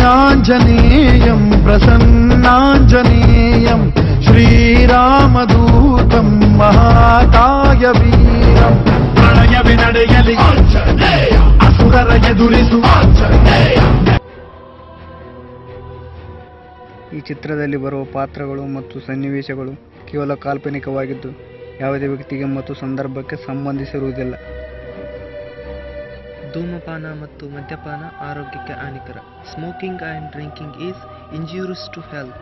श्रीयाञ्जनेयं प्रसन्नाञ्जनेयं श्रीरामदूतं महाकाय वीरं प्रणयवे ನಡೆಯಲಿ ಅಸುರರ ಎದುರಿಸು ಈ ಚಿತ್ರದಲ್ಲಿ ಬರುವ ಪಾತ್ರಗಳು ಮತ್ತು ಸನ್ನಿವೇಶಗಳು ಕೇವಲ ಕಾಲ್ಪನಿಕವಾಗಿದ್ದು ಯಾವುದೇ ವ್ಯಕ್ತಿಗೆ ಮತ್ತು ಸಂದರ್ಭಕ್ಕೆ ಸಂಬಂಧಿಸಿರುವುದಿಲ್ಲ. ಧೂಮಪಾನ ಮತ್ತು ಮದ್ಯಪಾನ ಆರೋಗ್ಯಕ್ಕೆ ಹಾನಿಕರ. Smoking and drinking is injurious to health.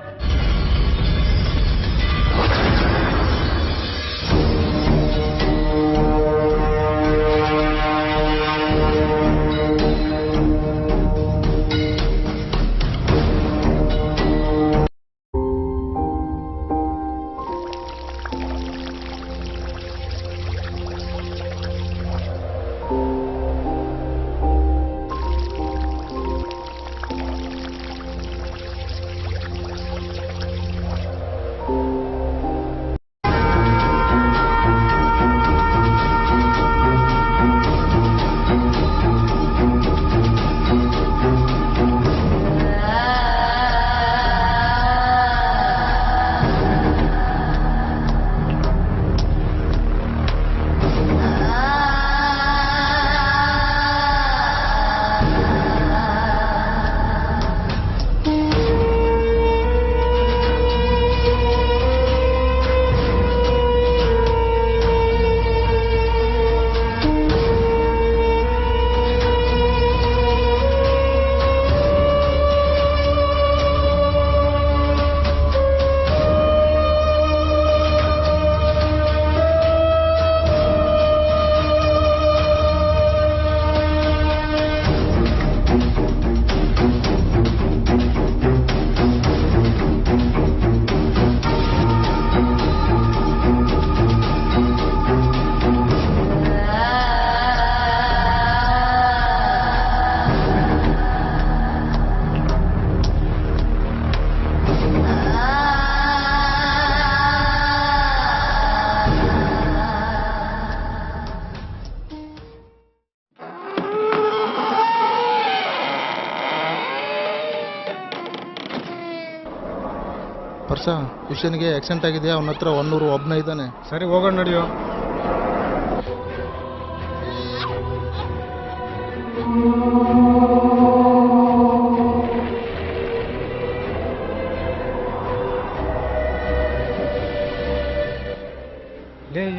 ವರ್ಷ ಕ್ರಿಶ್ಚಿಯನ್ಗೆ ಆಕ್ಸಿಡೆಂಟ್ ಆಗಿದೆ, ಅವನ ಹತ್ರ 100 ಒಬ್ಬನೇ ಇದ್ದಾನೆ. ಸರಿ ಹೋಗೋಣ ನಡೆಯೋ.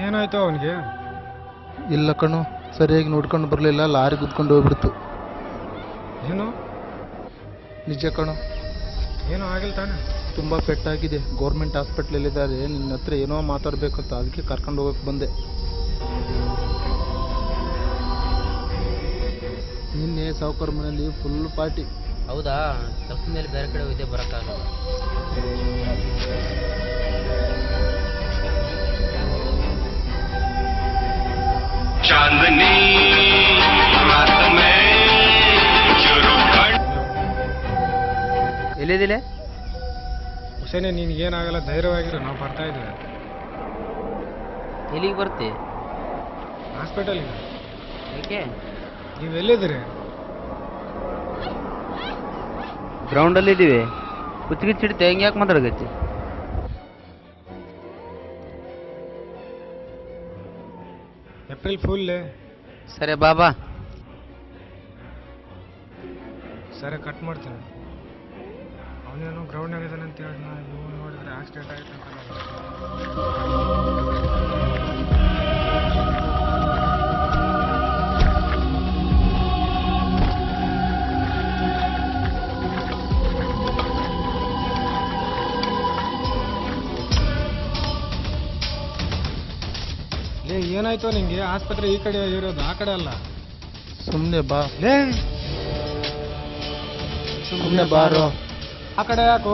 ಏನಾಯ್ತು ಅವನಿಗೆ? ಇಲ್ಲ ಕಣು, ಸರಿಯಾಗಿ ನೋಡ್ಕೊಂಡು ಬರಲಿಲ್ಲ, ಲಾರಿ ಗುದ್ಕೊಂಡು ಹೋಗ್ಬಿಡ್ತು. ಏನು? ನಿಜ ಕಣು. ಏನೋ ಆಗಿಲ್ಲ ತಾನೆ? ತುಂಬ ಪೆಟ್ಟಾಗಿದೆ. ಗೌರ್ಮೆಂಟ್ ಹಾಸ್ಪಿಟ್ಲಲ್ಲಿದ್ದಾರೆ. ನಿನ್ನ ಹತ್ರ ಏನೋ ಮಾತಾಡಬೇಕಂತ ಅದಕ್ಕೆ ಕರ್ಕೊಂಡು ಹೋಗಕ್ಕೆ ಬಂದೆ. ನಿನ್ನೆ ಸಾವುಕಾರ ಮನೆಯಲ್ಲಿ ಫುಲ್ ಪಾರ್ಟಿ. ಹೌದಾ? ಕೆಲಸದ ಮೇಲೆ ಬೇರೆ ಕಡೆ ಹೋಯ್ದೆ, ಬರೋಕ್ಕಾಗಲ್ಲ. ಎಲ್ಲಿದಿಲ್ಲ ಹುಸೇನೆ, ನಿನ್ಗೇನಾಗಲ್ಲ, ಧೈರ್ಯವಾಗಿರು, ನಾವು ಬರ್ತಾ ಇದ್ದೇವೆ. ಎಲ್ಲಿಗೆ ಬರ್ತಿ? ಹಾಸ್ಪಿಟಲ್ಗೆ. ಯಾಕೆ? ನೀವು ಎಲ್ಲಿದ್ದೀರಿ? ಗ್ರೌಂಡಲ್ಲಿ ಇದ್ದೀವಿ. ಕುಚ್ಚಿಗಿಚ್ಚಿಡ್ತೆ, ಹೆಂಗೆ ಯಾಕೆ ಮಾತಾಡಗಚ್ಚಿ? April full. ಸರಿ ಬಾಬಾ. ಸರಿ, ಕಟ್ ಮಾಡ್ತೀನಿ. ಅವನೇನೋ ಗ್ರೌಂಡ್ನಾಗ ಇದ್ದಾನೆ ಅಂತ ಹೇಳಿ ಇವ್ನು ನೋಡಿದ್ರೆ ಆಕ್ಸಿಡೆಂಟ್ ಆಯ್ತು ಅಂತ. ಏನಾಯ್ತು ನಿಂಗೆ? ಆಸ್ಪತ್ರೆ ಈ ಕಡೆ ಇರೋದು, ಆ ಕಡೆ ಅಲ್ಲ. ಸುಮ್ಮನೆ ಬಾ. ಸುಮ್ಮನೆ ಬಾರೋ. ಆ ಕಡೆ ಯಾಕೋ?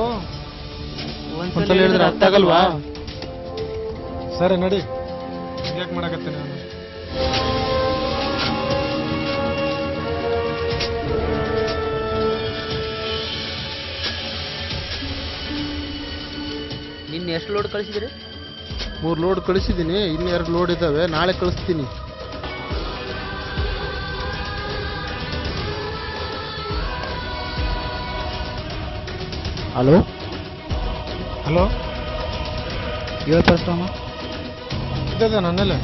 ಒಂದ್ಸಲ ಹೇಳಿದ್ರೆ ಅರ್ಥ ಆಗಲ್ವಾ? ಸರಿ ನಡಿ. ಯಾಕೆ ಮಾಡಕತ್ತೇನೆ ನಾನು? ನಿನ್ನೆ ಎಷ್ಟು ಲೋಡ್ ಕಳಿಸಿದ್ರಿ? 3 ಲೋಡ್ ಕಳಿಸಿದ್ದೀನಿ, ಇನ್ನು 2 ಲೋಡ್ ಇದ್ದಾವೆ, ನಾಳೆ ಕಳಿಸ್ತೀನಿ. ಹಲೋ ಹಲೋ ಹೇಳು ಪರಶುರಾಮ. ಇದ್ದದ ನನ್ನಲ್ಲೇ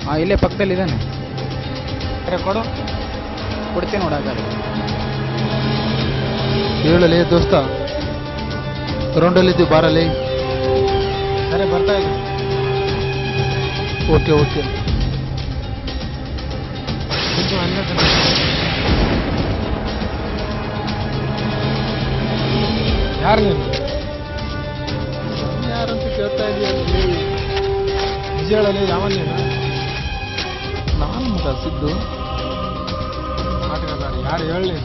ಹಾಂ ಇಲ್ಲೇ ಪಕ್ಕದಲ್ಲಿ ಇದ್ದಾನೆ. ಕೊಡು. ಕೊಡ್ತೀನಿ ನೋಡಾಗಾರೆ. ಹೇಳಲೇ ದೋಸ್ತ, ಗ್ರೌಂಡಲ್ಲಿದ್ದೀವಿ ಬಾರಲ್ಲಿ. ಸರಿ ಬರ್ತಾ ಇಲ್ಲ. Okay okay. ಇದು ಅಲ್ಲೇ ಯಾರು ನೀನು? ಯಾರಂತ ಕೇಳ್ತಾ ಇದೀಯ? ನಿಜ ಹೇಳಲಿ, ಯಾವ ನೀನು? ನಾನು ಮಗ ಸಿದ್ದು. ಮಾತುಕಲ್ಲ, ಯಾರು ಹೇಳಿ?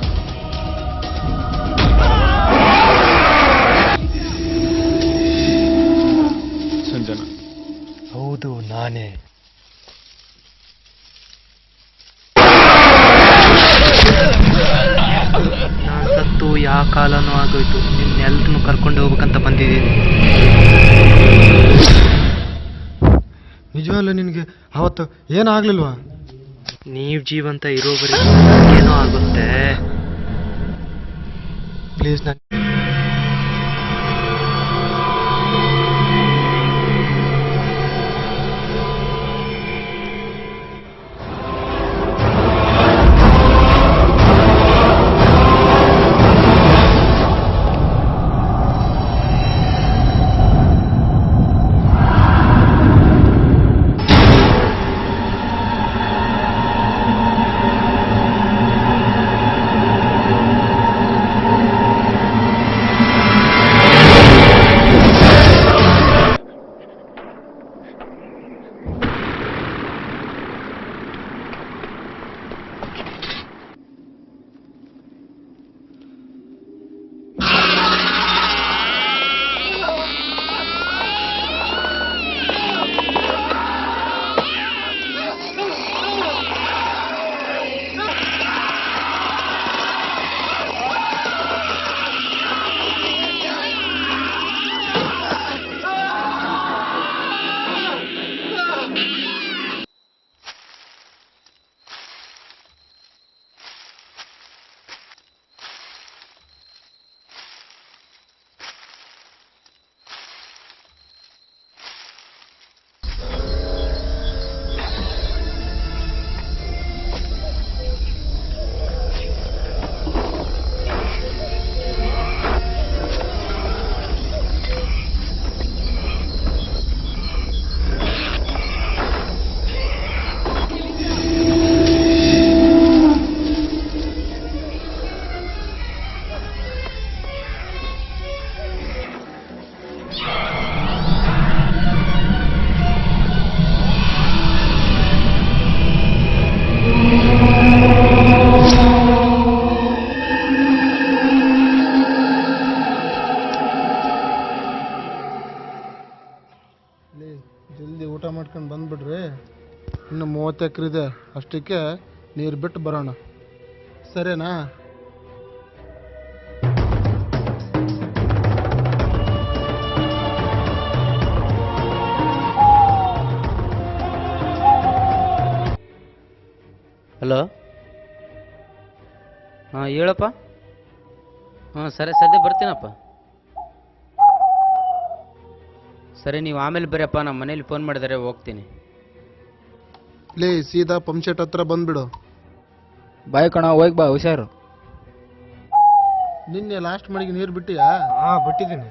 ಸಂಜನಾ. ಹೌದು ನಾನೇ. ನಾನು ಸತ್ತು ಯಾವ ಕಾಲನೂ ಆಗೋಯ್ತು. ನಿನ್ನೆಲ್ರನ್ನೂ ಕರ್ಕೊಂಡು ಹೋಗ್ಬೇಕಂತ ಬಂದಿದ್ದೀನಿ. ನಿಜವಲ್ಲ ನಿನಗೆ ಅವತ್ತು ಏನಾಗ್ಲಿಲ್ವಾ? ನೀವು ಜೀವಂತ ಇರೋವರೆಗೂ ಏನೋ ಆಗುತ್ತೆ. ಪ್ಲೀಸ್ ನಾನು ಜಲ್ದಿ ಊಟ ಮಾಡ್ಕೊಂಡು ಬಂದ್ಬಿಡ್ರಿ. ಇನ್ನು 30 ಎಕರೆ ಇದೆ, ಅಷ್ಟಕ್ಕೆ ನೀರು ಬಿಟ್ಟು ಬರೋಣ, ಸರಿನಾ? ಹಲೋ, ಹಾಂ ಹೇಳಪ್ಪ. ಹಾಂ ಸರಿ, ಸದ್ಯ ಬರ್ತೀನಪ್ಪ. ಸರಿ, ನೀವು ಆಮೇಲೆ ಬರೀಪ್ಪ, ನಮ್ಮ ಮನೇಲಿ ಫೋನ್ ಮಾಡಿದರೆ ಹೋಗ್ತೀನಿ. ಲೇ, ಸೀದಾ ಪಂಪ್ ಸೆಟ್ ಹತ್ರ ಬಂದ್ಬಿಡು. ಬಾಯ್ ಕಣ, ಹೋಗಿ ಬಾ, ಹುಷಾರು. ನಿನ್ನೆ ಲಾಸ್ಟ್ ಮಳಿಗೆ ನೀರು ಬಿಟ್ಟಿಯಾ? ಹಾಂ ಬಿಟ್ಟಿದ್ದೀನಿ.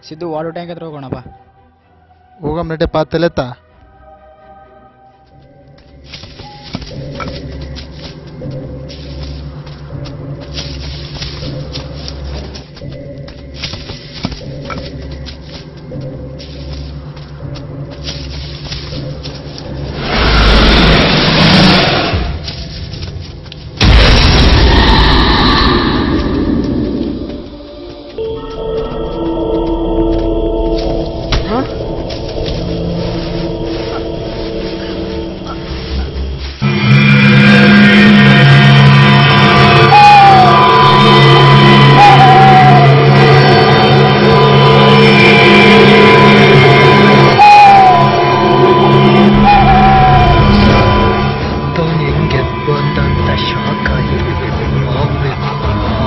ಸಿದ್ದು ವಾಟರ್ ಟ್ಯಾಂಕ್ ಹತ್ರ ಹೋಗೋಣ ಬಾ. ಹೋಗಮ್ ನಡೆ ತಲೆತಾ.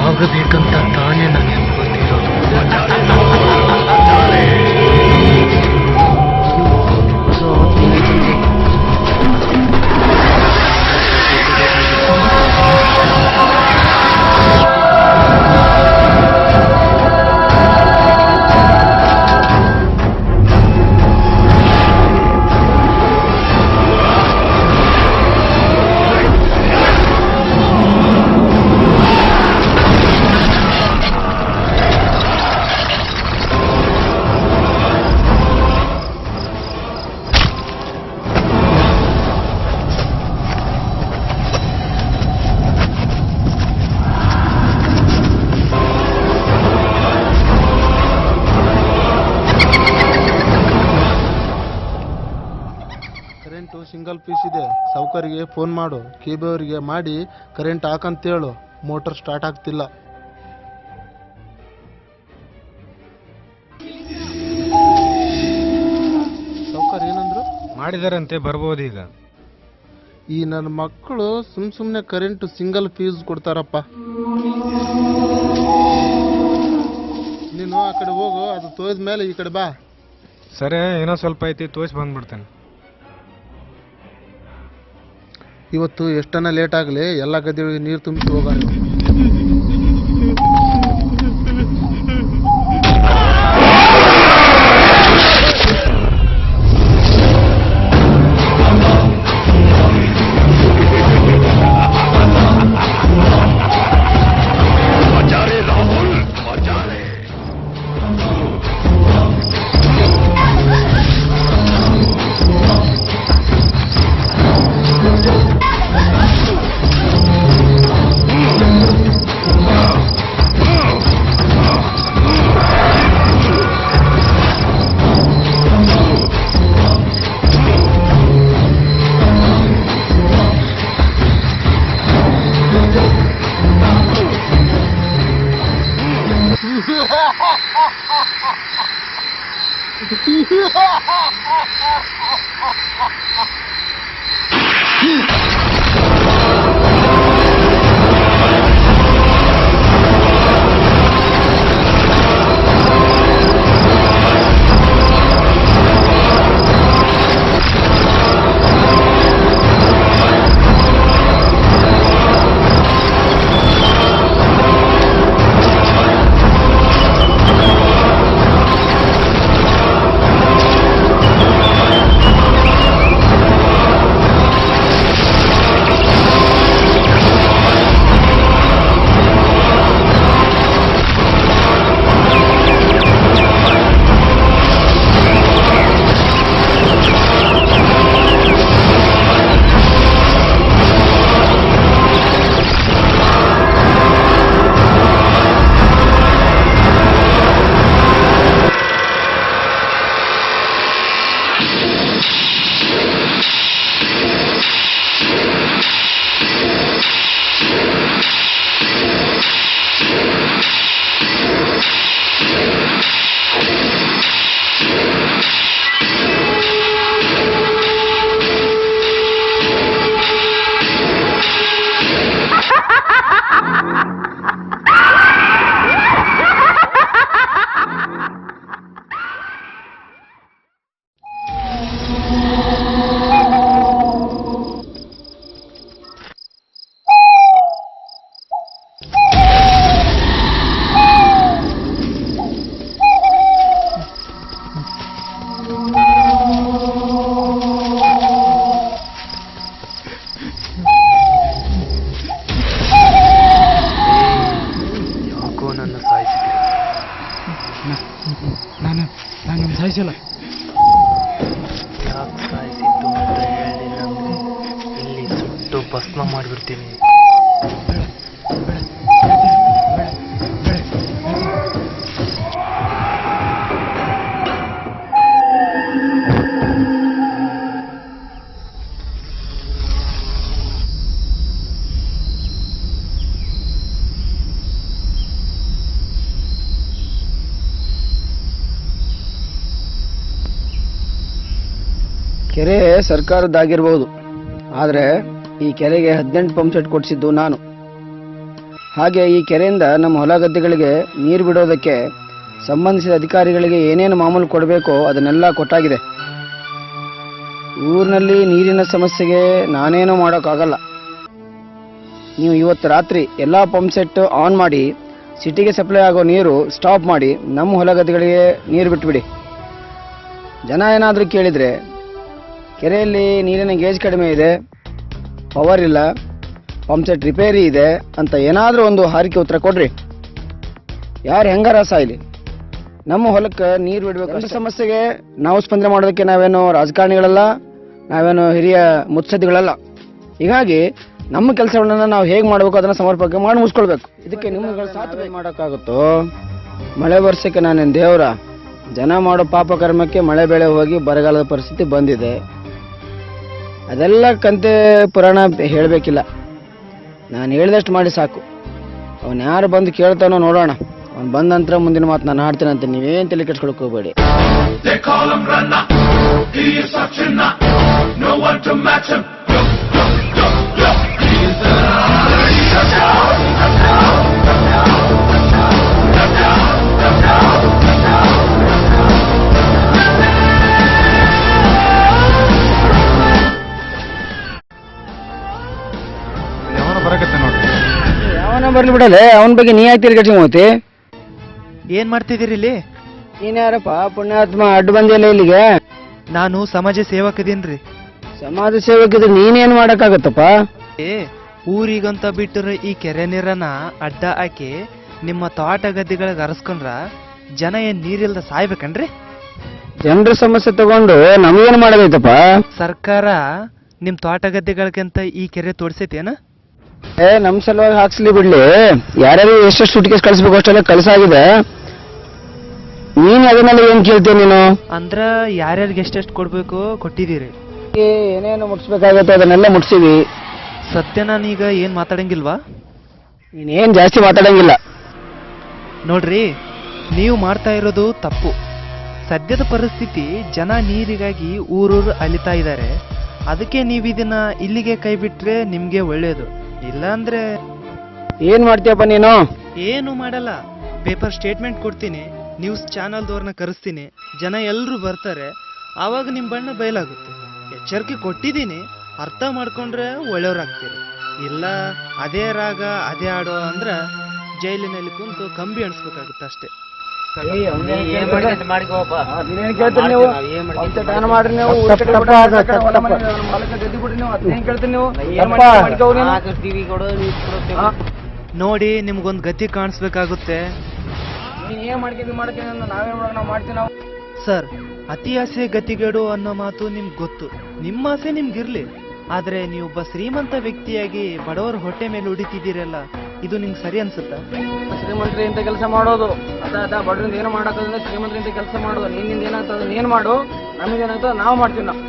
ಆಗಬೇಕಂತ ತಾನೇ ನಾನು ಅನ್ಕೋತಿರೋ ಸಿಂಗಲ್ ಪೀಸ್ ಇದೆ, ಸಾವುಕಾರಿಗೆ ಫೋನ್ ಮಾಡು, KB ಅವರಿಗೆ ಮಾಡಿ ಕರೆಂಟ್ ಹಾಕಂತೇಳು, ಮೋಟರ್ ಸ್ಟಾರ್ಟ್ ಆಗ್ತಿಲ್ಲ. ಸಾವುಕಾರ ಏನಂದ್ರು? ಮಾಡಿದಾರಂತೆ, ಬರ್ಬೋದು ಈಗ. ಈ ನನ್ನ ಮಕ್ಕಳು ಸುಮ್ಮನೆ ಕರೆಂಟ್ ಸಿಂಗಲ್ ಫೀಸ್ ಕೊಡ್ತಾರಪ್ಪ. ನೀನು ಆ ಕಡೆ ಹೋಗು, ಅದು ತೋಯ್ದ ಮೇಲೆ ಈ ಕಡೆ ಬಾ. ಸರಿ, ಏನೋ ಸ್ವಲ್ಪ ಐತಿ, ತೋರಿಸಿ ಬಂದ್ಬಿಡ್ತೇನೆ. ಇವತ್ತು ಎಷ್ಟನ್ನ ಲೇಟ್ ಆಗಲಿ, ಎಲ್ಲ ಗದ್ದೆಗಳಿಗೆ ನೀರು ತುಂಬಿಸಿ ಹೋಗೋಣ. ನಾನು ಸಾಯಿಸಿಲ್ಲ. ಯಾಕೆ ಸಾಯಿಸಿದ್ದು ಅಂತ ಹೇಳಿಲ್ಲ ಅಂದರೆ ಇಲ್ಲಿ ಸುಟ್ಟು ಭಸ್ಮ ಮಾಡಿಬಿಡ್ತೀನಿ. ಕೆರೆ ಸರ್ಕಾರದ್ದಾಗಿರ್ಬೋದು, ಆದರೆ ಈ ಕೆರೆಗೆ 18 ಪಂಪ್ ಸೆಟ್ ಕೊಡಿಸಿದ್ದು ನಾನು. ಹಾಗೆ ಈ ಕೆರೆಯಿಂದ ನಮ್ಮ ಹೊಲ ಗದ್ದೆಗಳಿಗೆ ನೀರು ಬಿಡೋದಕ್ಕೆ ಸಂಬಂಧಿಸಿದ ಅಧಿಕಾರಿಗಳಿಗೆ ಏನೇನು ಮಾಮೂಲು ಕೊಡಬೇಕೋ ಅದನ್ನೆಲ್ಲ ಕೊಟ್ಟಾಗಿದೆ. ಊರಿನಲ್ಲಿ ನೀರಿನ ಸಮಸ್ಯೆಗೆ ನಾನೇನೂ ಮಾಡೋಕ್ಕಾಗಲ್ಲ. ನೀವು ಇವತ್ತು ರಾತ್ರಿ ಎಲ್ಲ ಪಂಪ್ ಸೆಟ್ ಆನ್ ಮಾಡಿ ಸಿಟಿಗೆ ಸಪ್ಲೈ ಆಗೋ ನೀರು ಸ್ಟಾಪ್ ಮಾಡಿ ನಮ್ಮ ಹೊಲ ಗದ್ದೆಗಳಿಗೆ ನೀರು ಬಿಟ್ಟುಬಿಡಿ. ಜನ ಏನಾದರೂ ಕೇಳಿದರೆ ಕೆರೆಯಲ್ಲಿ ನೀರಿನ ಗೇಜ್ ಕಡಿಮೆ ಇದೆ, ಪವರ್ ಇಲ್ಲ, ಪಂಪ್ ಸೆಟ್ ರಿಪೇರಿ ಇದೆ ಅಂತ ಏನಾದರೂ ಒಂದು ಹಾರಿಕೆ ಉತ್ತರ ಕೊಡ್ರಿ. ಯಾರು ಹೆಂಗಾರ ಸಾಯ್ಲಿ, ನಮ್ಮ ಹೊಲಕ್ಕೆ ನೀರು ಬಿಡಬೇಕು. ಅಷ್ಟು ಸಮಸ್ಯೆಗೆ ನಾವು ಸ್ಪಂದನೆ ಮಾಡೋದಕ್ಕೆ ನಾವೇನು ರಾಜಕಾರಣಿಗಳಲ್ಲ, ನಾವೇನು ಹಿರಿಯ ಮುತ್ಸದ್ದಿಗಳಲ್ಲ. ಹೀಗಾಗಿ ನಮ್ಮ ಕೆಲಸಗಳನ್ನ ನಾವು ಹೇಗೆ ಮಾಡಬೇಕು ಅದನ್ನು ಸಮರ್ಪಕ ಮಾಡಿ ಮುಗಿಸ್ಕೊಳ್ಬೇಕು. ಇದಕ್ಕೆ ನಿಮ್ಮಗಳ ಸಾಥ್ ಮಾಡೋಕ್ಕಾಗುತ್ತೋ? ಮಳೆ ವರ್ಷಕ್ಕೆ ನಾನೇನು ದೇವರ? ಜನ ಮಾಡೋ ಪಾಪ ಕರ್ಮಕ್ಕೆ ಮಳೆ ಬೆಳೆ ಹೋಗಿ ಬರಗಾಲದ ಪರಿಸ್ಥಿತಿ ಬಂದಿದೆ. ಅದೆಲ್ಲ ಕಂತೆ ಪುರಾಣ ಹೇಳಬೇಕಿಲ್ಲ. ನಾನು ಹೇಳಿದಷ್ಟು ಮಾಡಿ ಸಾಕು. ಅವನು ಯಾರು ಬಂದು ಕೇಳ್ತಾನೋ ನೋಡೋಣ. ಅವ್ನು ಬಂದ ನಂತರ ಮುಂದಿನ ಮಾತು ನಾನು ಆಡ್ತೇನಂತೆ. ನೀವೇನು ತಲೆ ಕೆಡ್ಸ್ಕೊಳಕ್ಕೆ ಹೋಗಬೇಡಿ. ಯಾವನ ಬರಕತ್ತೆ ನೋಡಿ. ಯಾವನ ಬರ್ಲಿ ಬಿಡಲೆ, ಅವನ ಬಗ್ಗೆ ನೀ ಯಾಕೆ ತಲೆ ಕೆಡ್ಸ್ಕೊಂಡ್ ಏನ್ ಮಾಡ್ತಿದ್ದೀರಿ ಇಲ್ಲಿ? ನೀನ್ ಯಾರಪ್ಪ ಪುಣ್ಯಾತ್ಮ, ಅಡ್ಡು ಬಂದಿಲ್ಲ ಇಲ್ಲಿಗೆ? ನಾನು ಸಮಾಜ ಸೇವಕದೀನ್ರಿ. ಸಮಾಜ ಸೇವಕಿದ್ರೆ ನೀನೇನು ಮಾಡಕ್ಕಾಗತ್ತಪ್ಪ? ಊರಿಗಂತ ಬಿಟ್ಟರೆ ಈ ಕೆರೆ ನೀರನ್ನ ಅಡ್ಡ ಹಾಕಿ ನಿಮ್ಮ ತೋಟ ಗದ್ದೆಗಳಿಗೆ ಹರಿಸ್ಕೊಂಡ್ರ ಜನ ಏನ್ ನೀರಿಲ್ದ ಸಾಯ್ಬೇಕನ್ರಿ? ಜನರ ಸಮಸ್ಯೆ ತಗೊಂಡು ನಮಗೇನು ಮಾಡಬೇಕಪ್ಪ? ಸರ್ಕಾರ ನಿಮ್ ತೋಟ ಗದ್ದೆಗಳಿಗಂತ ಈ ಕೆರೆ ತೋಡ್ಸೈತೇನ? ನಮ್ ಸಲುವಾಗಿ ಹಾಕ್ಸ್ಲಿ ಬಿಡ್ಲಿ. ಯಾರ್ಯಾರು ಎಷ್ಟೆಷ್ಟು ಸುಟ್ಕೇಸ್ ಕಳಿಸ್ಬೇಕು ಅಷ್ಟೆಲ್ಲ ಕಳ್ಸಾಗಿದೆ. ನೀನ್ ಅದನ್ನೆಲ್ಲ ಏನ್ ಕೇಳ್ತೀಯ ನೀನು? ಅಂದ್ರ ಯಾರ್ಯಾರಿಗೆ ಎಷ್ಟೆಷ್ಟು ಕೊಡ್ಬೇಕು ಕೊಟ್ಟಿದ್ದೀರಿ. ಏನೇನು ಮುಟ್ಸ್ಬೇಕಾಗತ್ತೆ ಅದನ್ನೆಲ್ಲ ಮುಟ್ಸಿವಿ. ಸತ್ಯ ನಾನೀಗ ಏನ್ ಮಾತಾಡಂಗಿಲ್ವಾ? ನೀನೇನ್ ಜಾಸ್ತಿ ಮಾತಾಡಂಗಿಲ್ಲ. ನೋಡ್ರಿ, ನೀವು ಮಾಡ್ತಾ ಇರೋದು ತಪ್ಪು. ಸದ್ಯದ ಪರಿಸ್ಥಿತಿ ಜನ ನೀರಿಗಾಗಿ ಊರೂರು ಅಲಿತಾ ಇದ್ದಾರೆ. ಅದಕ್ಕೆ ನೀವು ಇದನ್ನ ಇಲ್ಲಿಗೆ ಕೈ ಬಿಟ್ರೆ ನಿಮ್ಗೆ ಒಳ್ಳೇದು. ಇಲ್ಲಾಂದ್ರೆ ಏನ್ ಮಾಡ್ತೀಯಪ್ಪ ನೀನು? ಏನು ಮಾಡಲ್ಲ. ಪೇಪರ್ ಸ್ಟೇಟ್ಮೆಂಟ್ ಕೊಡ್ತೀನಿ, ನ್ಯೂಸ್ ಚಾನಲ್ದವ್ರನ್ನ ಕರೆಸ್ತೀನಿ, ಜನ ಎಲ್ಲರೂ ಬರ್ತಾರೆ. ಆವಾಗ ನಿಮ್ಮ ಬಣ್ಣ ಬಯಲಾಗುತ್ತೆ. ಎಚ್ಚರಿಕೆ ಕೊಟ್ಟಿದ್ದೀನಿ, ಅರ್ಥ ಮಾಡ್ಕೊಂಡ್ರೆ ಒಳ್ಳೆಯವ್ರಾಗ್ತೀರಿ. ಇಲ್ಲ ಅದೇ ರಾಗ ಅದೇ ಆಡೋ ಅಂದ್ರೆ ಜೈಲಿನಲ್ಲಿ ಕುಂತು ಕಂಬಿ ಅಣಿಸ್ಬೇಕಾಗುತ್ತೆ ಅಷ್ಟೇ. ನೋಡಿ, ನಿಮ್ಗೊಂದು ಗತಿ ಕಾಣಿಸ್ಬೇಕಾಗುತ್ತೆ ಸರ್. ಅತಿ ಆಸೆ ಗತಿಗೇಡು ಅನ್ನೋ ಮಾತು ನಿಮ್ಗೆ ಗೊತ್ತು. ನಿಮ್ಮ ಆಸೆ ನಿಮ್ಗಿರ್ಲಿ, ಆದ್ರೆ ನೀವೊಬ್ಬ ಶ್ರೀಮಂತ ವ್ಯಕ್ತಿಯಾಗಿ ಬಡವರ ಹೊಟ್ಟೆ ಮೇಲೆ ಉಡಿತಿದ್ದೀರಲ್ಲ, ಇದು ನಿಮ್ಗೆ ಸರಿ ಅನ್ಸುತ್ತಾ? ಶ್ರೀಮಂತರಿ ಇಂಥ ಕೆಲಸ ಮಾಡೋದು ಅದ ಬಡವರಿಂದ ಏನು ಮಾಡೋಕ್ಕಾಗಲ್ಲ. ಶ್ರೀಮಂತರಿ ಇಂಥ ಕೆಲಸ ಮಾಡೋದು. ನಿನ್ನಿಂದ ಏನಾಗ್ತದೆ ನೀನು ಮಾಡು, ನಮಗೇನಾಗ್ತದೆ ನಾವು ಮಾಡ್ತೀವಿ. ನಾವು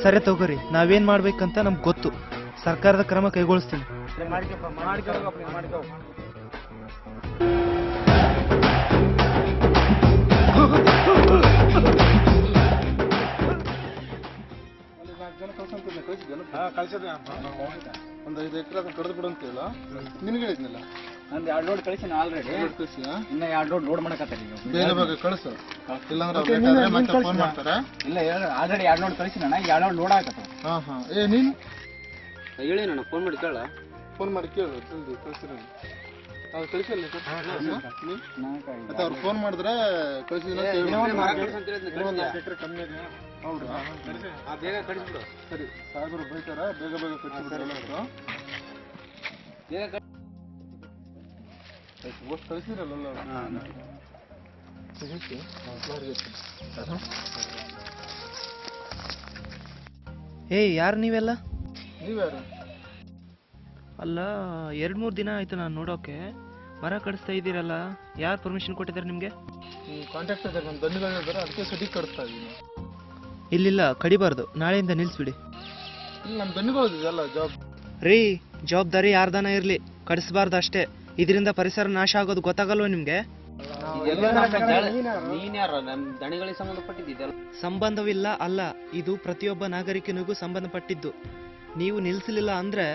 ಸರಿ ತಗೋರಿ, ನಾವೇನ್ ಮಾಡ್ಬೇಕಂತ ನಮ್ಗೆ ಗೊತ್ತು. ಸರ್ಕಾರದ ಕ್ರಮ ಕೈಗೊಳಿಸ್ತೀನಿ. ಒಂದು 5 ಎಕರೆ ಅದನ್ನ ಕಡ್ದು ಬಿಡು ಅಂತೀವಲ್ಲ, ನಿನಗೆ ಹೇಳಿದ್ನಲ್ಲ. ನಂದು 2 ಲೋಡ್ ಕಳಿಸಿ ಆಲ್ರೆಡಿ. ಇನ್ನ 2 ಲೋಡ್ ಲೋಡ್ ಮಾಡಕತ್ತಾರೆ. ಬೇಗ ಬೇಗ ಕಳಿಸು, ಇಲ್ಲಾಂದ್ರೆ ಅವ್ರು ಲೇಟ್ ಆದ್ರೆ ಮತ್ತೆ ಫೋನ್ ಮಾಡ್ತಾರೆ. ಇಲ್ಲ ಆಲ್ರೆಡಿ 2 ಲೋಡ್ ಕಳಿಸಿ ನಾನು 2 ಲೋಡ್ ಲೋಡ್ ಆಗತ್ತೆ. ನೀನು ಹೇಳಿ ನಾನು ಫೋನ್ ಮಾಡಿ ಕೇಳ. ಫೋನ್ ಮಾಡಿ ಕೇಳು, ಜಲ್ದಿ ಕಳಿಸಿರಿ. ಅವ್ರು ಕಳಿಸಲ್ಲ ಮತ್ತೆ ಅವ್ರು ಫೋನ್ ಮಾಡಿದ್ರೆ ಕಳಿಸಿದ್ರೆ ಕಮ್ಮಿ ಇದೆ. ಹೌದಾ? ಬೇಗ ಕಳಿಸ್ಬಿಡು. ಸರಿ, ಸಾಹೇಬರು ಬೈತಾರ, ಬೇಗ ಬೇಗ ಕಳಿಸ್ಬಿಡ್ತಾರೆ. ಕಳಿಸಿರಲ್ಲ ಯಾರು ನೀವೆಲ್ಲ? ನೀವ್ಯಾರು? ಅಲ್ಲ, 2-3 ದಿನ ಆಯ್ತು ನಾನು ನೋಡೋಕೆ. ಮರ ಕಡಿಸ್ತಾ ಇದ್ದೀರಲ್ಲ, ಯಾರು ಪರ್ಮಿಷನ್ ಕೊಟ್ಟಿದ್ದಾರೆ ನಿಮಗೆ? ಕಾಂಟ್ಯಾಕ್ಟ್ ಇದ್ದಾರೆ, ನಮ್ಮ ದಂಡಿಗಳಿದ್ದಾರೆ, ಅದಕ್ಕೆ ಸಿಟಿ ಕಡಿಸ್ತಾ ಇದ್ದೀನಿ. ಇಲ್ಲಿಲ್ಲ, ಕಡಿಬಾರ್ದು, ನಾಳೆಯಿಂದ ನಿಲ್ಲಿಸ್ಬಿಡಿ. ಇಲ್ಲಿ ನಮ್ಮ ದಂಡಿಗಳಿದೆಯಲ್ಲ ಜಾಬ್. ರೀ, ಜವಾಬ್ದಾರಿ ಯಾರ್ದಾನ ಇರಲಿ, ಕಡಿಸ್ಬಾರ್ದು ಅಷ್ಟೇ. ಇದರಿಂದ ಪರಿಸರ ನಾಶ ಆಗೋದು ಗೊತ್ತಾಗಲ್ವ ನಿಮಗೆ? ಸಂಬಂಧವಿಲ್ಲ ಅಲ್ಲ, ಇದು ಪ್ರತಿಯೊಬ್ಬ ನಾಗರಿಕನಿಗೂ ಸಂಬಂಧಪಟ್ಟಿದ್ದು. ನೀವು ನಿಲ್ಲಿಸಲಿಲ್ಲ ಅಂದ್ರೆ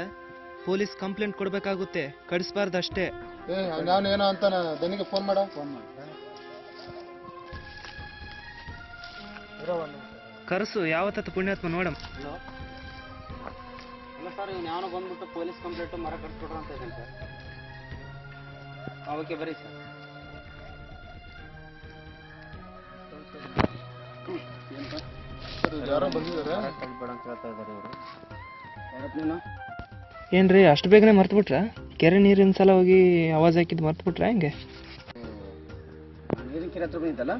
ಪೊಲೀಸ್ ಕಂಪ್ಲೇಂಟ್ ಕೊಡಬೇಕಾಗುತ್ತೆ. ಕಡಿಸ್ಬಾರ್ದು ಅಷ್ಟೇ. ನಾನು ಏನೋ ಅಂತ ದನಿಗೆ ಫೋನ್ ಮಾಡ. ಕರ್ಸು, ಯಾವತ್ತ ಪುಣ್ಯಾತ್ಮ ನೋಡಮ್. ಇಲ್ಲ ಸರ್, ಇವ್ನು ಯಾವನೋ ಬಂದ್ಬಿಟ್ಟು ಪೊಲೀಸ್ ಕಂಪ್ಲೇಂಟ್ ಮರ ಕಟ್ಸ್ಕೊಡ್ರ ಅಂತ ಇದ್ದಾನೆ ಸರ್. ಓಕೆ, ಬರೀ ಸರ್. ಯಾರೋ ಬಂದಿದ್ದಾರೆ. ಏನ್ರಿ, ಅಷ್ಟು ಬೇಗನೆ ಮರ್ತು ಬಿಟ್ರ? ಕೆರೆ ನೀರಿನ ಸಲ ಹೋಗಿ ಆವಾಜ್ ಹಾಕಿದ್ದು ಮರ್ತು ಬಿಟ್ರ ಹೆಂಗೆ? ನೀರಿನ ಕೆರೆ ಹತ್ರ ಬಂದಿದ್ದಲ್ಲ,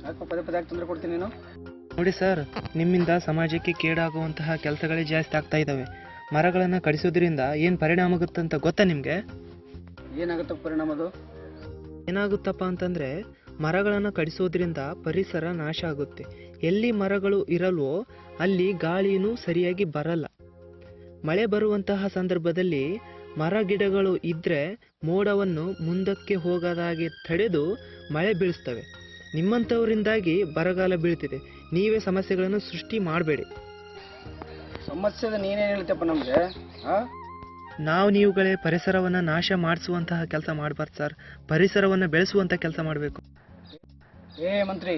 ಯಾಕೆ ಪದೇ ಪದೇ ಯಾಕೆ ತೊಂದರೆ ಕೊಡ್ತೀನಿ ನೀನು? ನೋಡಿ ಸರ್, ನಿಮ್ಮಿಂದ ಸಮಾಜಕ್ಕೆ ಕೇಡಾಗುವಂತಹ ಕೆಲಸಗಳೇ ಜಾಸ್ತಿ ಆಗ್ತಾ ಇದ್ದಾವೆ. ಮರಗಳನ್ನು ಕಡಿಸೋದ್ರಿಂದ ಏನು ಪರಿಣಾಮ ಆಗುತ್ತೆ ಅಂತ ಗೊತ್ತಾ ನಿಮಗೆ? ಏನಾಗುತ್ತೆ ಪರಿಣಾಮ? ಅದು ಏನಾಗುತ್ತಪ್ಪ ಅಂತಂದರೆ, ಮರಗಳನ್ನು ಕಡಿಸೋದ್ರಿಂದ ಪರಿಸರ ನಾಶ ಆಗುತ್ತೆ. ಎಲ್ಲಿ ಮರಗಳು ಇರಲ್ವೋ ಅಲ್ಲಿ ಗಾಳಿನೂ ಸರಿಯಾಗಿ ಬರಲ್ಲ. ಮಳೆ ಬರುವಂತಹ ಸಂದರ್ಭದಲ್ಲಿ ಮರ ಗಿಡಗಳು ಇದ್ರೆ ಮೋಡವನ್ನು ಮುಂದಕ್ಕೆ ಹೋಗದಾಗೆ ತಡೆದು ಮಳೆ ಬೀಳಿಸ್ತವೆ. ನಿಮ್ಮಂಥವರಿಂದಾಗಿ ಬರಗಾಲ ಬೀಳ್ತಿದೆ. ನೀವೇ ಸಮಸ್ಯೆಗಳನ್ನು ಸೃಷ್ಟಿ ಮಾಡಬೇಡಿ. ಸಮಸ್ಯೆದ ನೀನೇನು ಹೇಳ್ತಪ್ಪ ನಮಗೆ? ನಾವು ನೀವುಗಳೇ ಪರಿಸರವನ್ನು ನಾಶ ಮಾಡಿಸುವಂತಹ ಕೆಲಸ ಮಾಡಬಾರ್ದು ಸರ್. ಪರಿಸರವನ್ನು ಬೆಳೆಸುವಂಥ ಕೆಲಸ ಮಾಡಬೇಕು. ಏ ಮಂತ್ರಿ,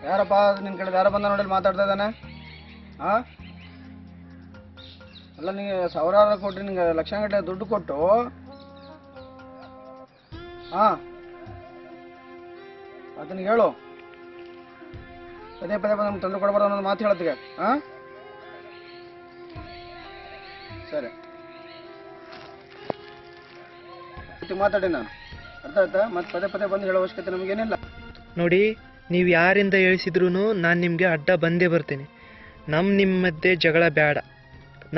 ಯಾರಪ್ಪ ನಿನ್ನ ಕಡೆ ಯಾರ ಬಂದ ನೋಡಿ ಮಾತಾಡ್ತಾ ಇದ್ದಾನೆ? ಅಲ್ಲ, ನಿಂಗೆ ಸಾವಿರಾರು ಕೊಟ್ಟು ನಿಂಗೆ ಲಕ್ಷಗಟ್ಟಲೆ ದುಡ್ಡು ಕೊಟ್ಟು ಅದನ್ನ ಹೇಳು. ಪದೇ ಪದೇ ನಮ್ಗೆ ತಂದು ಕೊಡಬಾರ್ದು ಅನ್ನೋದು ಮಾತು ಹೇಳತ್ತಿಗೆ. ಸರಿ, ಮಾತಾಡಿ ನಾನು ಅರ್ಥ ಆಯ್ತಾ? ಮತ್ತೆ ಪದೇ ಪದೇ ಬಂದು ಹೇಳೋ ಅವಶ್ಯಕತೆ ನಮಗೇನಿಲ್ಲ. ನೋಡಿ, ನೀವು ಯಾರಿಂದ ಹೇಳಿಸಿದ್ರು ನಾನು ನಿಮಗೆ ಅಡ್ಡ ಬಂದೇ ಬರ್ತೀನಿ. ನಿಮ್ಮ ಮಧ್ಯೆ ಜಗಳ ಬೇಡ.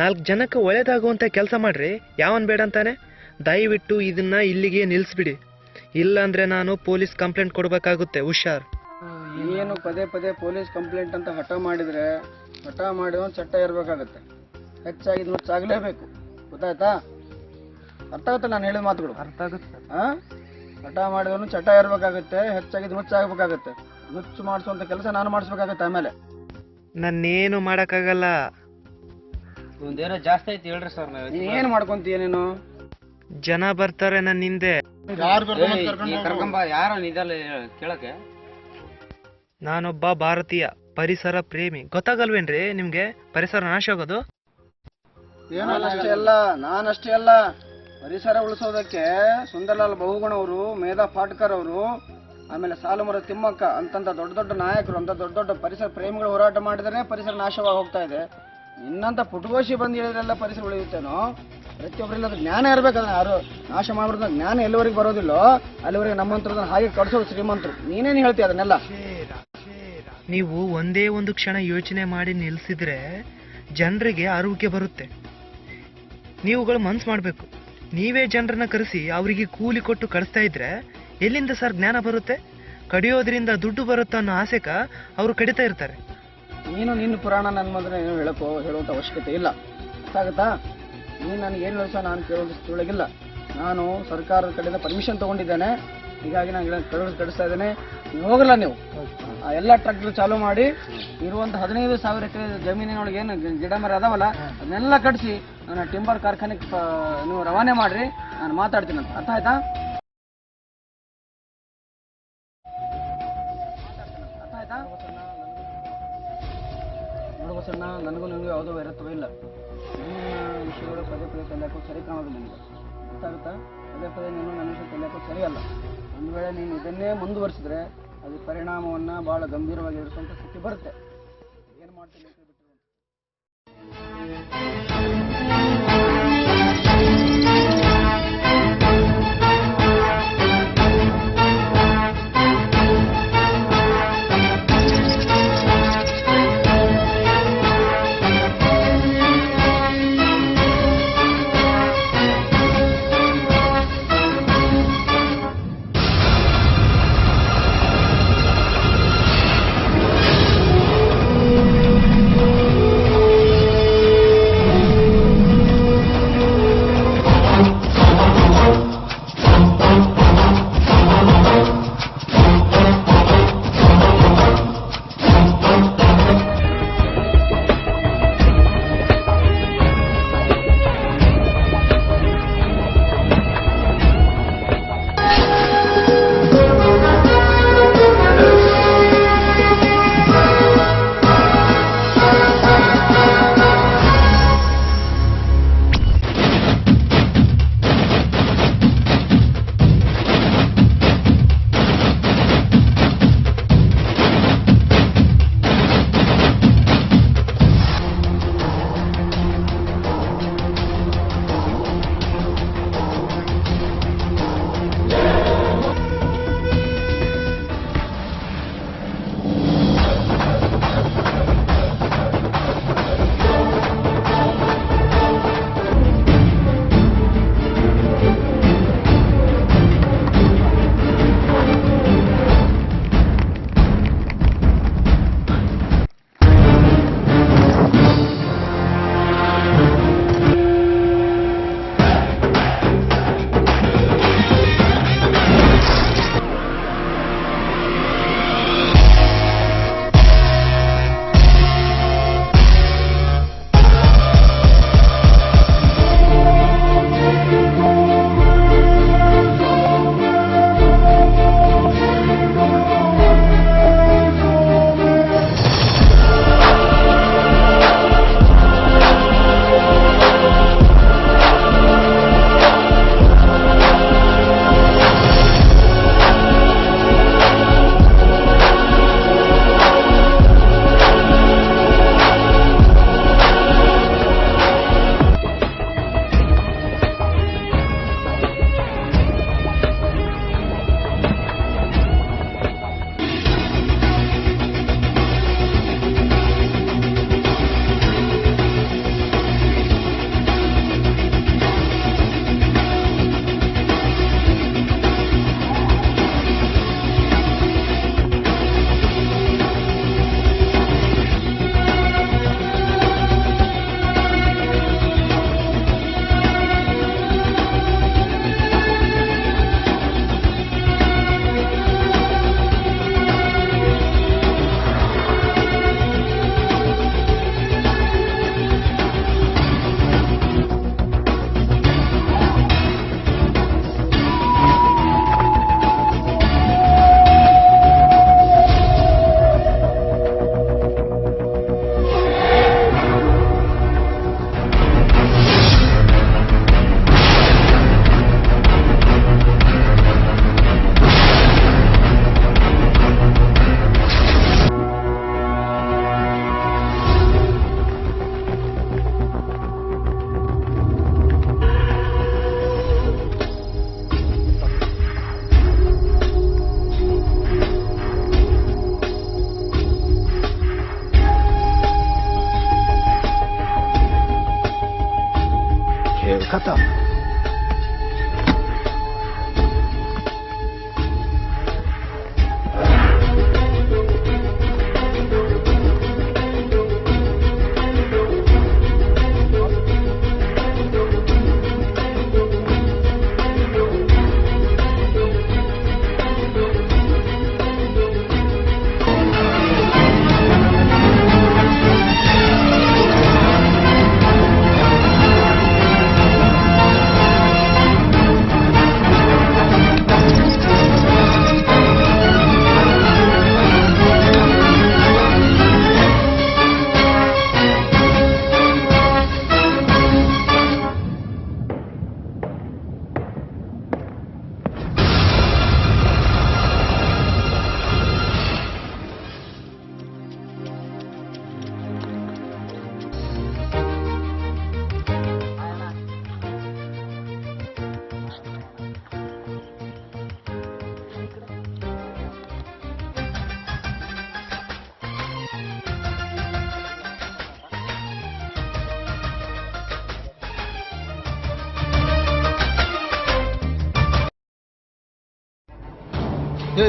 4 ಜನಕ್ಕೆ ಒಳ್ಳೇದಾಗುವಂಥ ಕೆಲಸ ಮಾಡ್ರಿ. ಯಾವನ್ ಬೇಡ ಅಂತಾನೆ? ದಯವಿಟ್ಟು ಇದನ್ನ ಇಲ್ಲಿಗೆ ನಿಲ್ಲಿಸ್ಬಿಡಿ, ಇಲ್ಲಾಂದ್ರೆ ನಾನು ಪೊಲೀಸ್ ಕಂಪ್ಲೇಂಟ್ ಕೊಡಬೇಕಾಗುತ್ತೆ. ಹುಷಾರ್. ಏನು ಪದೇ ಪದೇ ಪೊಲೀಸ್ ಕಂಪ್ಲೇಂಟ್ ಅಂತ ಹಠ ಮಾಡಿದ್ರೆ ಹಠ ಮಾಡಿದವನು ಚಟ್ಟ ಇರಬೇಕಾಗತ್ತೆ. ಹೆಚ್ಚಾಗಿ ನುಚ್ಚಾಗಲೇಬೇಕು. ಗೊತ್ತಾಯ್ತಾ? ಅರ್ಥ ಆಗುತ್ತೆ ನಾನು ಹೇಳಿದ ಮಾತುಗಳು? ಅರ್ಥ ಆಗುತ್ತೆ. ಹಠ ಮಾಡಿದವನು ಚಟ್ಟ ಇರಬೇಕಾಗುತ್ತೆ. ಹೆಚ್ಚಾಗಿ ನುಚ್ಚಾಗಬೇಕಾಗತ್ತೆ. ನುಚ್ಚು ಮಾಡಿಸುವಂತ ಕೆಲಸ ನಾನು ಮಾಡಿಸ್ಬೇಕಾಗತ್ತೆ. ಆಮೇಲೆ ನನ್ನೇನು ಮಾಡೋಕ್ಕಾಗಲ್ಲ. ಒಂದೇನೋ ಜಾಸ್ತಿ ಆಯ್ತು ಹೇಳ್ರಿ ಸರ್. ನೀನ್ ಏನ್ ಮಾಡ್ಕೊಂತೀಯ ನೀನು? ಜನ ಬರ್ತಾರೆ ನನ್ನ ಹಿಂದೆ. ಕರ್ಕೊಂಬ. ಯಾರೋ ಇದಲ್ಲ ಕೇಳಕ್ಕೆ. ನಾನೊಬ್ಬ ಭಾರತೀಯ ಪರಿಸರ ಪ್ರೇಮಿ. ಗೊತ್ತಾಗಲ್ವೇನ್ರಿ ನಿಮ್ಗೆ ಪರಿಸರ ನಾಶ ಆಗೋದು? ನಾನಷ್ಟೇ ಅಲ್ಲ, ಪರಿಸರ ಉಳಿಸೋದಕ್ಕೆ ಸುಂದರಲಾಲ್ ಬಹುಗುಣ ಅವರು, ಮೇಧಾ ಪಾಟ್ಕರ್ ಅವರು, ಆಮೇಲೆ ಸಾಲುಮರ ತಿಮ್ಮಕ್ಕ ಅಂತಂತ ದೊಡ್ಡ ದೊಡ್ಡ ನಾಯಕರು, ಅಂತ ದೊಡ್ಡ ದೊಡ್ಡ ಪರಿಸರ ಪ್ರೇಮಿಗಳು ಹೋರಾಟ ಮಾಡಿದ್ರೆ ಪರಿಸರ ನಾಶವಾಗಿ ಹೋಗ್ತಾ ಇದೆ. ಇನ್ನಂತ ಪುಟಗೋಶಿ ಬಂದು ಹೇಳಿದ್ರೆಲ್ಲ ಪರಿಸರ ಉಳಿಯುತ್ತೇನೋ? ಪ್ರತಿಯೊಬ್ಬರಿಲ್ಲ ಅದು ಜ್ಞಾನ ಇರಬೇಕಲ್ಲ. ಯಾರು ನಾಶ ಮಾಡ್ಬಿಡ್ದ ಜ್ಞಾನ ಎಲ್ಲಿವರೆಗೆ ಬರೋದಿಲ್ಲೋ ಅಲ್ಲಿವರೆಗೆ ನಮ್ಮಂತರದನ್ನ ಹಾಗೆ ಕಳ್ಸೋದು ಶ್ರೀಮಂತರು. ನೀನೇನು ಹೇಳ್ತೀಯ ಅದನ್ನೆಲ್ಲ? ನೀವು ಒಂದೇ ಒಂದು ಕ್ಷಣ ಯೋಚನೆ ಮಾಡಿ ನಿಲ್ಲಿಸಿದ್ರೆ ಜನರಿಗೆ ಆರೋಗ್ಯ ಬರುತ್ತೆ. ನೀವುಗಳು ಮನ್ಸು ಮಾಡಬೇಕು. ನೀವೇ ಜನರನ್ನ ಕರೆಸಿ ಅವರಿಗೆ ಕೂಲಿ ಕೊಟ್ಟು ಕಳಿಸ್ತಾ ಇದ್ರೆ ಎಲ್ಲಿಂದ ಸರ್ ಜ್ಞಾನ ಬರುತ್ತೆ? ಕಡಿಯೋದ್ರಿಂದ ದುಡ್ಡು ಬರುತ್ತೋ ಅನ್ನೋ ಆಸೆಕ ಅವರು ಕಡಿತಾ ಇರ್ತಾರೆ. ನೀನು ನಿನ್ನ ಪುರಾಣ ನನ್ನ ಮೊದಲು ಏನು ಹೇಳುವಂಥ ಅವಶ್ಯಕತೆ ಇಲ್ಲ. ಗೊತ್ತಾಗುತ್ತಾ? ನೀನು ನನಗೆ ಏನು ಹೇಳಿಸ ನಾನು ಕೇಳೋದು ತಿಳಗಿಲ್ಲ. ನಾನು ಸರ್ಕಾರದ ಕಡೆಯಿಂದ ಪರ್ಮಿಷನ್ ತೊಗೊಂಡಿದ್ದೇನೆ. ಹೀಗಾಗಿ ನಾನು ಕಳಿಸ್ತಾ ಇದ್ದೇನೆ. ನೀವು ಹೋಗಲ್ಲ. ನೀವು ಆ ಎಲ್ಲ ಟ್ರಕ್ಗಳು ಚಾಲೂ ಮಾಡಿ ಇರುವಂಥ 15,000 ಎಕರೆ ಜಮೀನಿನೊಳಗೆ ಏನು ಗಿಡ ಮರ ಅದಾವಲ್ಲ ಅದನ್ನೆಲ್ಲ ಕಟ್ಟಿಸಿ ನನ್ನ ಟಿಂಬರ್ ಕಾರ್ಖಾನೆಗೆ ನೀವು ರವಾನೆ ಮಾಡಿರಿ. ನಾನು ಮಾತಾಡ್ತೀನಿ ಅಂತ. ಅರ್ಥ ಆಯ್ತಾ? ನೋಡ್ಬಸಣ್ಣ, ನನಗೂ ನಿಮಗೂ ಯಾವುದೋ ವೈರತ್ವ ಇಲ್ಲ. ನಿಮ್ಮ ವಿಷಯಗಳು ಪದೇ ಪದೇ ತಲೆಯಾಕೋ ಸರಿ ಕಾಣೋದಿಲ್ಲ ನಿಮಗೆ. ಗೊತ್ತಾಗುತ್ತಾ? ಪದೇ ಪದೇ ನೀನು ನನ್ನ ವಿಷಯ ತಲೆಯಾಕೋ ಸರಿಯಲ್ಲ. ಒಂದು ವೇಳೆ ನೀನು ಇದನ್ನೇ ಮುಂದುವರಿಸಿದ್ರೆ ಅದು ಪರಿಣಾಮವನ್ನು ಭಾಳ ಗಂಭೀರವಾಗಿ ಎದುರಿಸುವಂಥ ಸ್ಥಿತಿ ಬರುತ್ತೆ. ಏನು ಮಾಡ್ತೀನಿ ಅಂತ ಬಿಟ್ಟು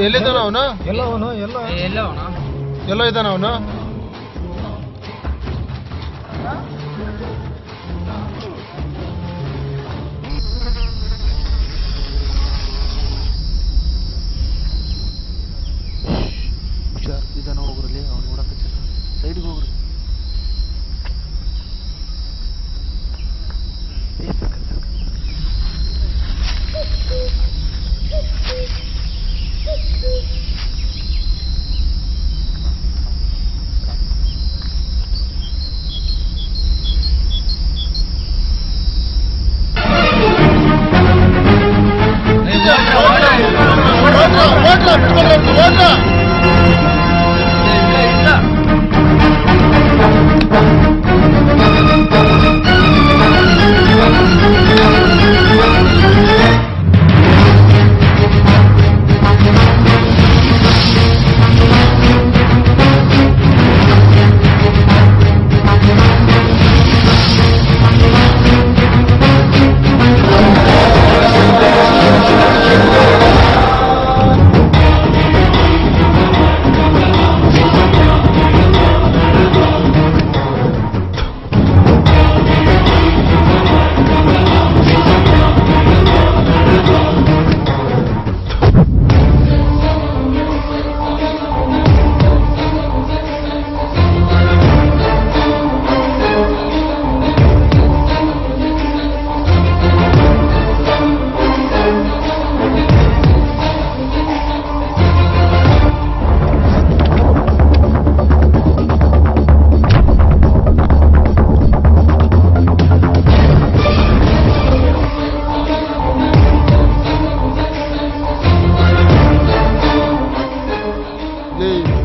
ಎಲ್ಲಿದ್ದಾನ ಅವನು? ಎಲ್ಲೋ ಎಲ್ಲೋ ಇದ್ದಾನ ಅವನು? ನಿಧಾನ ಹೋಗ್ರಲ್ಲಿ, ಅವ್ನು ನೋಡಕ್ಕೆ ಸೈಡ್ಗೆ ಹೋಗ್ರಿ.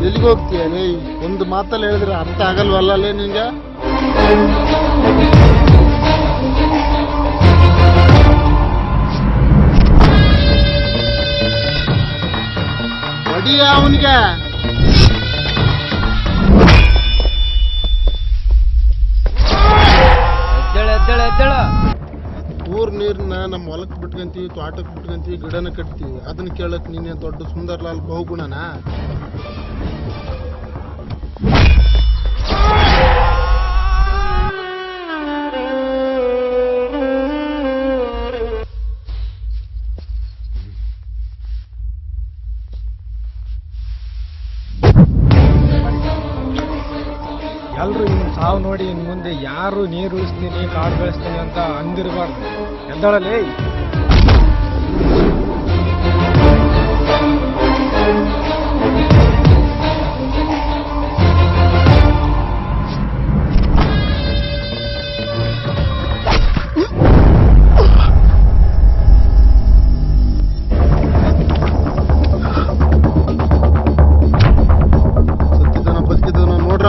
ಎಲ್ಲಿಗೆ ಹೋಗ್ತೀಯ? ಒಂದು ಮಾತಲ್ಲಿ ಹೇಳಿದ್ರೆ ಅರ್ಥ ಆಗಲ್ವಲ್ಲ ನಿಂಗೆ? ಹೊಡಿಯ ಅವನಿಗೆ. ಊರ್ ನೀರ್ನ ನಮ್ಮ ಹೊಲಕ್ಕೆ ಬಿಟ್ಕೊಂತೀವಿ, ತೋಟಕ್ಕೆ ಬಿಟ್ಕೊಂತೀವಿ, ಗಿಡನ ಕಟ್ತೀವಿ. ಅದನ್ನ ಕೇಳಕ್ ನೀನೇ ದೊಡ್ಡ ಸುಂದರ್ಲಾಲ್ ಬಹುಗುಣನಾ? ಎಲ್ಲರೂ ಇನ್ನು ಸಾವು ನೋಡಿ ಇನ್ನು ಮುಂದೆ ಯಾರು ನೀರು ಉಳಿಸ್ತೀನಿ ಕಾಡು ಬೆಳೆಸ್ತೀನಿ ಅಂತ ಅಂದಿರಬಾರ್ದು. ಎದ್ದಾಳಲೇ. ಸತ್ತಿದ್ದನ ಬದುಕಿದ್ದನ ನೋಡ್ರ.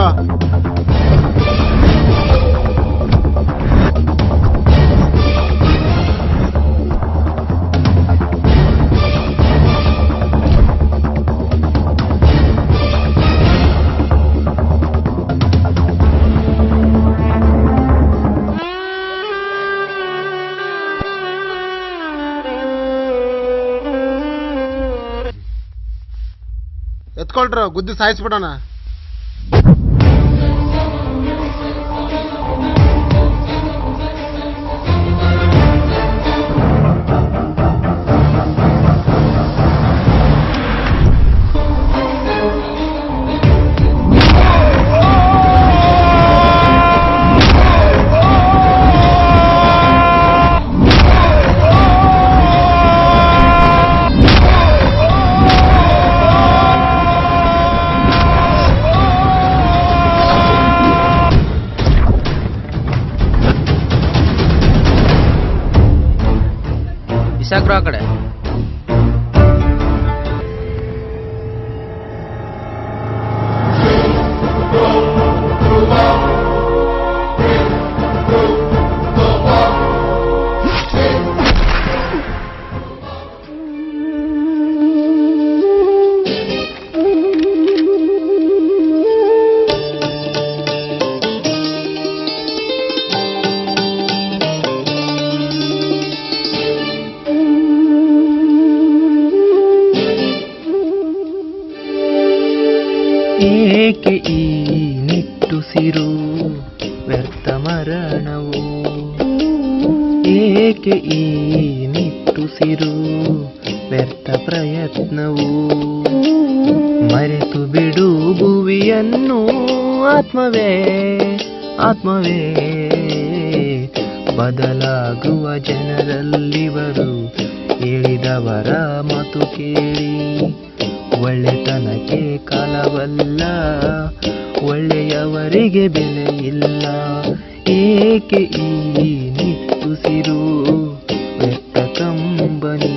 ಎತ್ಕೊಳ್ರ, ಗುದ್ದಿ ಸಾಯಿಸ್ಬಿಡೋಣ. ಬಿಸಾಕ್ರು ಆ ಕಡೆ. ಏಕೆ ಈ ನಿಟ್ಟುಸಿರು ವ್ಯರ್ಥ ಮರಣವು, ಏಕೆ ಈ ನಿಟ್ಟುಸಿರು ವ್ಯರ್ಥ ಪ್ರಯತ್ನವು. ಮರೆತು ಬಿಡು ಭುವಿಯನ್ನು ಆತ್ಮವೇ ಆತ್ಮವೇ, ಬದಲಾಗುವ ಜನರಲ್ಲಿವರು ಹೇಳಿದವರ ಮಾತು ಕೇಳಿ. ಒಳ್ಳೆತನಕ್ಕೆ ಕಾಲವಲ್ಲ, ಒಳ್ಳೆಯವರಿಗೆ ಬೆಲೆ ಇಲ್ಲ. ಏಕೆ ಈ ನಿಟ್ಟುಸಿರು ವ್ಯರ್ಥ ಕಂಬನಿ.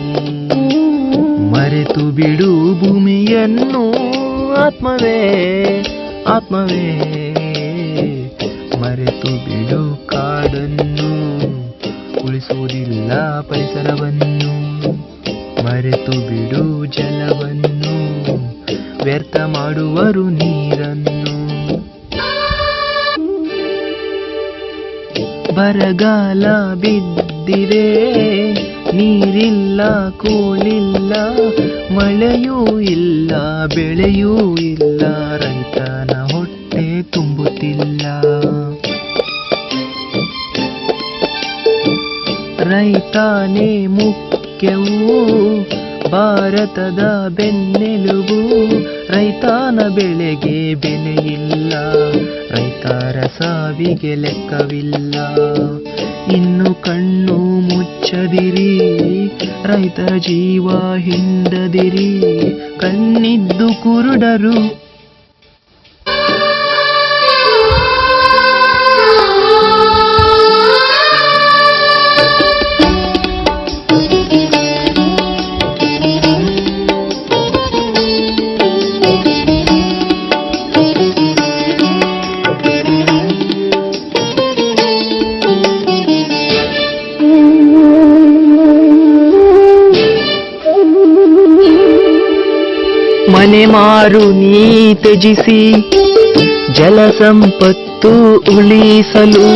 ಮರೆತು ಬಿಡು ಭೂಮಿಯನ್ನು ಆತ್ಮವೇ ಆತ್ಮವೇ, ಮರೆತು ಬಿಡು ಕಾಡನ್ನು ಉಳಿಸುವುದಿಲ್ಲ ಪರಿಸರವನ್ನು. ಮರೆತು ಬಿಡು ಜಲವನ್ನು ವ್ಯರ್ಥ ಮಾಡುವರು ನೀರನ್ನು. ಬರಗಾಲ ಬಿದ್ದಿದೆ, ನೀರಿಲ್ಲ ಕೂಲಿಲ್ಲ, ಮಳೆಯೂ ಇಲ್ಲ ಬೆಳೆಯೂ ಇಲ್ಲ, ರೈತನ ಹೊಟ್ಟೆ ತುಂಬುತ್ತಿಲ್ಲ. ರೈತನೇ ಮುಖ್ಯವು, ಭಾರತದ ಬೆನ್ನೆಲುಬು. ರೈತನ ಬೆಳೆಗೆ ಬೆಲೆಯಿಲ್ಲ, ರೈತರ ಸಾವಿಗೆ ಲೆಕ್ಕವಿಲ್ಲ. ಇನ್ನು ಕಣ್ಣು ಮುಚ್ಚದಿರಿ, ರೈತರ ಜೀವ ಹಿಂಡದಿರಿ, ಕಣ್ಣಿದ್ದು ಕುರುಡರು. ಮನೆ ಮಾರು ನೀ ತ್ಯಜಿಸಿ ಜಲ ಸಂಪತ್ತು ಉಳಿಸಲು,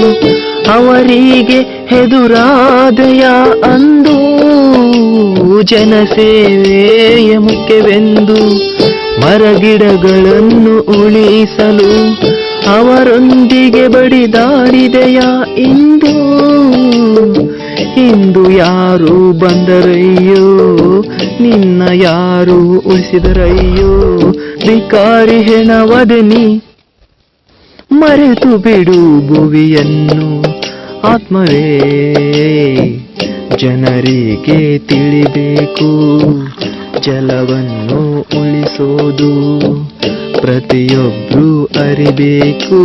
ಅವರಿಗೆ ಹೆದುರಾದಯ ಅಂದು ಜನಸೇವೆಯ ಮುಖ್ಯವೆಂದು. ಮರಗಿಡಗಳನ್ನು ಉಳಿಸಲು ಅವರೊಂದಿಗೆ ಬಡಿದಾಡಿದೆಯ ಇಂದು. ಇಂದು ಯಾರು ಬಂದರಯ್ಯೋ, ನಿನ್ನ ಯಾರು ಉಳಿಸಿದರಯ್ಯೋ. ಭಿಕಾರಿ ಹೆಣವದನಿ, ಮರೆತು ಬಿಡು ಭುವಿಯನ್ನು ಆತ್ಮವೇ. ಜನರಿಗೆ ತಿಳಿಬೇಕು ಜಲವನ್ನು ಉಳಿಸೋದು, ಪ್ರತಿಯೊಬ್ರು ಅರಿಬೇಕು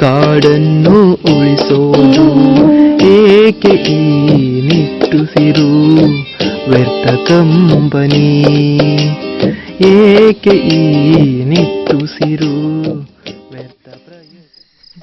ಕಾಡನ್ನು ಉಳಿಸೋದು. ಏಕೆ ಈ ನಿಟ್ಟುಸಿರು ವ್ಯರ್ಥ ಕಂಬನಿ, ಏಕೆ ಈ ನಿಟ್ಟುಸಿರು ವ್ಯರ್ಥ ಪ್ರಯತ್ನ.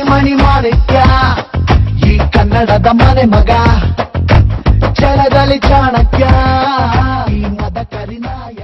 ಮಣಿ ಮಾಣಿಕ್ಯ ಈ ಕನ್ನಡದ ಮನೆ ಮಗ ಛಲದಲ್ಲಿ ಚಾಣಕ್ಯ ಈ ಮದ ಕರಿನಾಯ